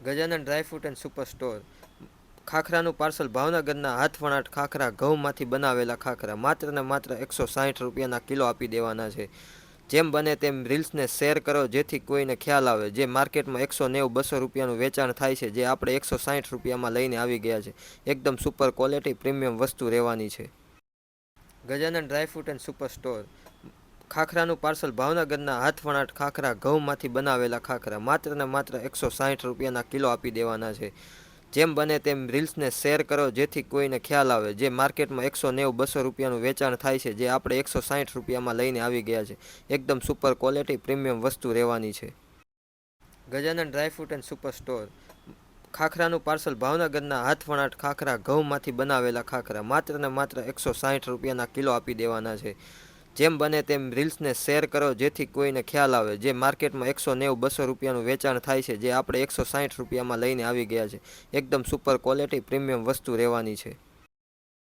Gajanan dry fruit and super store. ખાખરાનું parcel ભાવનગરના હાથવણાટ ખાખરા, ઘઉંમાંથી બનાવેલા ખાખરા માત્ર ને માત્ર 160 રૂપિયાના કિલો આપી દેવાના છે. જેમ બને તેમ રીલ્સને શેર કરો જેથી કોઈને ખ્યાલ આવે. જે માર્કેટમાં 190-200 રૂપિયાનું વેચાણ થાય છે, જે આપણે 160 રૂપિયામાં લઈને આવી ગયા છે. એકદમ સુપર ક્વોલિટી પ્રીમિયમ વસ્તુ રહેવાની છે. Gajanan dry fruit and super store. ખાખરાનું પાર્સલ ભાવનગરના હાથવણાટ ખાખરા, ઘઉંમાંથી બનાવેલા ખાખરા માત્ર ને માત્ર 160 રૂપિયાના કિલો આપી દેવાના છે. જેમ બને તેમ રીલ્સને શેર કરો જેથી કોઈને ખ્યાલ આવે. જે માર્કેટમાં 190-200 રૂપિયાનું વેચાણ થાય છે, જે આપણે 160 રૂપિયામાં લઈને આવી ગયા છે. એકદમ સુપર ક્વોલિટી પ્રીમિયમ વસ્તુ રહેવાની છે. Gajanan dry fruit and super store. ખાખરાનું પાર્સલ ભાવનગરના હાથવણાટ ખાખરા, ઘઉંમાંથી બનાવેલા ખાખરા માત્ર ને માત્ર 160 રૂપિયાના કિલો આપી દેવાના છે. જેમ બને તેમ રીલ્સને શેર કરો જેથી કોઈને ખ્યાલ આવે. જે માર્કેટમાં 190-200 રૂપિયાનું વેચાણ થાય છે, જે આપણે 160 રૂપિયામાં લઈને આવી ગયા છે. એકદમ સુપર ક્વોલિટી પ્રીમિયમ વસ્તુ રહેવાની છે. Gajanan dry fruit and super store. ખાખરાનું પાર્સલ ભાવનગરના હાથવણાટ ખાખરા, ઘઉંમાંથી બનાવેલા ખાખરા માત્ર ને માત્ર 160 રૂપિયાના કિલો આપી દેવાના છે. જેમ બને તેમ રીલ્સને શેર કરો જેથી કોઈને ખ્યાલ આવે. જે માર્કેટમાં 190-200 રૂપિયાનું વેચાણ થાય છે, જે આપણે 160 રૂપિયામાં લઈને આવી ગયા છે. એકદમ સુપર ક્વોલિટી પ્રીમિયમ વસ્તુ રહેવાની છે.